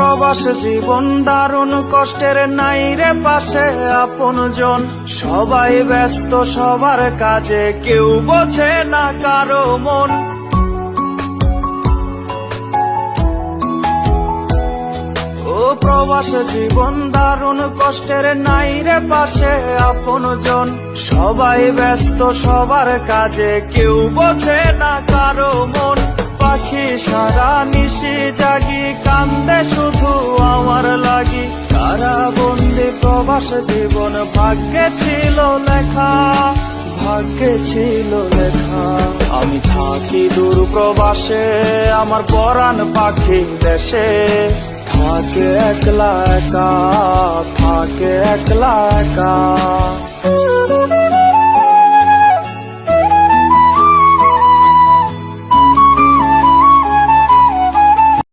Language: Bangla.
প্রবাস জীবন দারুণ কষ্টের, নাই রে পাশে আপনজন। সবাই ব্যস্ত সবার কাজে, কেউ বোঝে না কারো মন। ও প্রবাস জীবন দারুণ কষ্টের, নাই রে পাশে আপনজন। সবাই ব্যস্ত সবার কাজে, কেউ বোঝে না কারো মন। পাখি সারা নিশি জাগি, কান্দে শুধু আমার লাগি। কারাবন্দি প্রবাস জীবন ভাগ্যে ছিল লেখা, ভাগ্যে ছিল লেখা। আমি থাকি দূর প্রবাসে, আমার পরাণ পাখি দেশে। থাকে একলা একা, থাকে একলা একা।